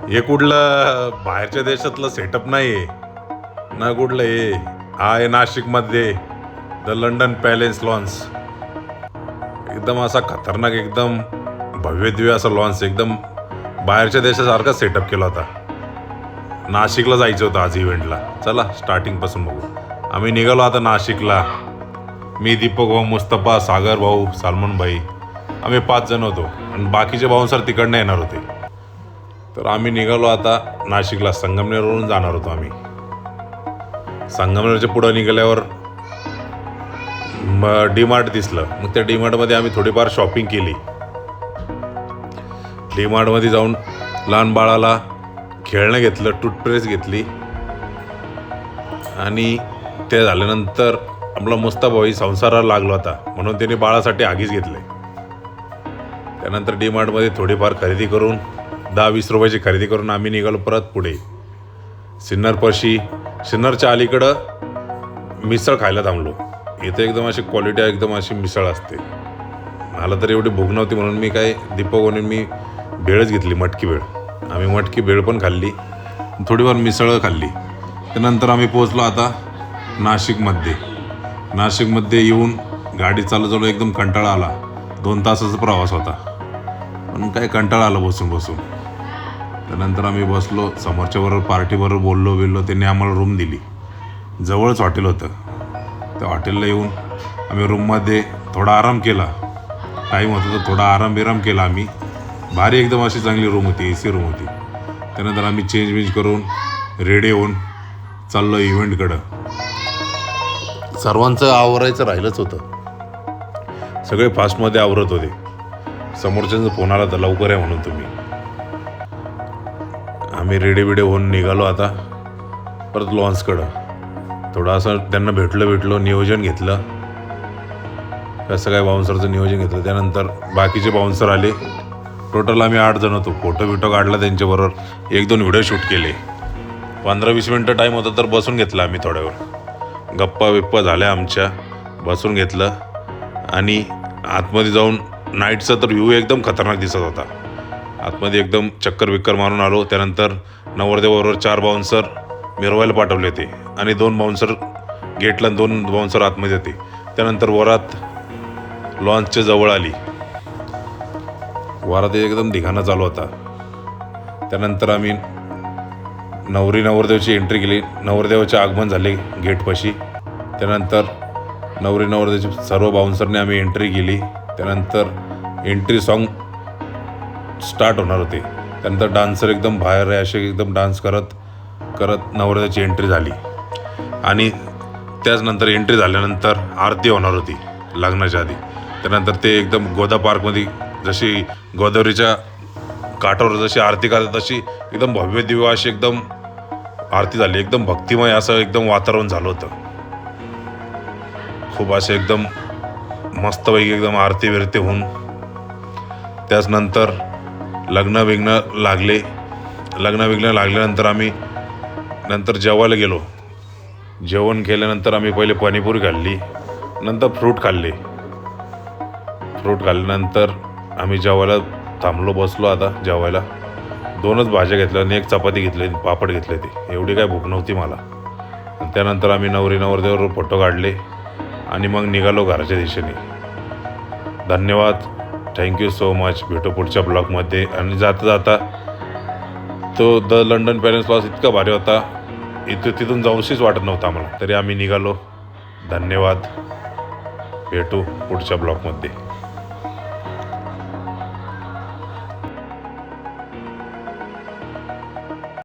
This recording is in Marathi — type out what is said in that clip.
हे कुठलं बाहेरच्या देशातलं सेटअप नाही आहे ना, कुठलं हे हा आहे नाशिकमध्ये द लंडन पॅलेस लॉन्स. एकदम असा खतरनाक, एकदम भव्य दिव्य असा लॉन्स, एकदम बाहेरच्या देशासारखा सेटअप केला होता. नाशिकला जायचं होतं आज इव्हेंटला. चला स्टार्टिंगपासून बघू. आम्ही निघालो आता नाशिकला. मी, दीपक भाऊ, मुस्तफा, सागर भाऊ, सलमान भाई, आम्ही 5 जण होतो आणि बाकीचे बाउन्सर तिकडनं येणार होते. तर आम्ही निघालो आता नाशिकला. संगमनेरवरून जाणार होतो आम्ही. संगमनेरच्या पुढं निघाल्यावर डी मार्ट दिसलं. मग त्या डी मार्टमध्ये आम्ही थोडीफार शॉपिंग केली. डी मार्टमध्ये जाऊन लहान बाळाला खेळणं घेतलं, टूथपेस्ट घेतली आणि ते झाल्यानंतर आपला मुस्ताभाई संसाराला लागला होता म्हणून त्याने बाळासाठी आगीच घेतले. त्यानंतर डी मार्टमध्ये थोडीफार खरेदी करून 10-20 रुपयाची खरेदी करून आम्ही निघालो परत पुढे सिन्नरपाशी. सिन्नरच्या अलीकडं मिसळ खायला थांबलो. इथे एकदम अशी क्वालिटी, एकदम अशी मिसळ असते. मला तर एवढी भूक नव्हती म्हणून मी काय दीपकने मी भेळच घेतली, मटकी भेळ. आम्ही मटकी भेळ पण खाल्ली, थोडीफार मिसळ खाल्ली. त्यानंतर आम्ही पोहोचलो आता नाशिकमध्ये. नाशिकमध्ये येऊन गाडी चालू एकदम कंटाळा आला. 2 तासाचा प्रवास होता पण काय कंटाळा आला बसून बसून. त्यानंतर आम्ही बसलो, समोरच्याबरोबर पार्टीबरोबर बोललो. त्यांनी आम्हाला रूम दिली. जवळच हॉटेल होतं. त्या हॉटेलला येऊन आम्ही रूममध्ये थोडा आराम केला. टाईम होता तर थोडा आराम केला आम्ही. भारी एकदम अशी चांगली रूम होती, AC रूम होती. त्यानंतर आम्ही चेंज करून रेडी होऊन चाललो इव्हेंटकडं. सर्वांचं आवरायचं राहिलंच होतं. सगळे फास्टमध्ये आवरत होते. समोरच्यांचा फोन आला तर लवकर आहे म्हणून तुम्ही. आम्ही रेडी होऊन निघालो आता परत लॉन्सकडं. थोडं असं त्यांना भेटलो, नियोजन घेतलं, कसं काय बाउन्सरचं नियोजन घेतलं. त्यानंतर बाकीचे बाउन्सर आले. टोटल आम्ही 8 जण होतो. फोटो काढला त्यांच्याबरोबर. 1-2 व्हिडिओ शूट केले. 15-20 मिनटं टाईम होता तर बसून घेतला आम्ही. थोड्या वेळ गप्पा झाल्या आमच्या, बसून घेतलं आणि आतमध्ये जाऊन नाईटचा तर व्ह्यू एकदम खतरनाक दिसत होता. आतमध्ये एकदम चक्कर मारून आलो. त्यानंतर नवरदेवाबरोबर 4 बाउन्सर मिरवायला पाठवले होते आणि 2 बाउन्सर गेटला, 2 बाउन्सर आतमध्ये होते. त्यानंतर वरात लॉन्चच्या जवळ आली. वरात एकदम धिगाणा चालू होता. त्यानंतर आम्ही नवरदेवाची एंट्री केली. नवरदेवाचे आगमन झाले गेटपाशी. त्यानंतर नवरदेवाची सर्व बाउन्सरने आम्ही एंट्री केली. त्यानंतर एंट्री सॉन्ग स्टार्ट होणार होते. त्यानंतर डान्सर एकदम बाहेर असे एकदम डान्स करत नवरदेवाची एंट्री झाली आणि त्याचनंतर एंट्री झाल्यानंतर आरती होणार होती लग्नाच्या आधी. त्यानंतर ते एकदम गोदा पार्कमध्ये जशी गोदावरीच्या काठावर जशी आरती करतात तशी एकदम भव्य दिव्य अशी एकदम आरती झाली. एकदम भक्तिमय असं एकदम वातावरण झालं होतं. खूप असे एकदम मस्तपैकी एकदम आरती विरती होऊन त्याचनंतर लग्न लागल्यानंतर आम्ही नंतर जेवायला गेलो. जेवण केल्यानंतर आम्ही पहिले पाणीपुरी खाल्ली, नंतर फ्रूट खाल्ल्यानंतर आम्ही जेवायला थांबलो, बसलो आता जेवायला. 2च भाज्या घेतल्या आणि 1 चपाती घेतली, पापड घेतले. ते एवढी काय भूक नव्हती मला. त्यानंतर आम्ही नवरदेवावर फोटो काढले आणि मग निघालो घराच्या दिशेने. धन्यवाद, थँक्यू सो मच. भेटू पुढच्या ब्लॉगमध्ये. आणि जाता तो द लंडन पॅलेस लॉन्स इतका भारी होता, तिथून जाऊशीच वाटत नव्हतं आम्हाला. तरी आम्ही निघालो. धन्यवाद, भेटू पुढच्या ब्लॉगमध्ये.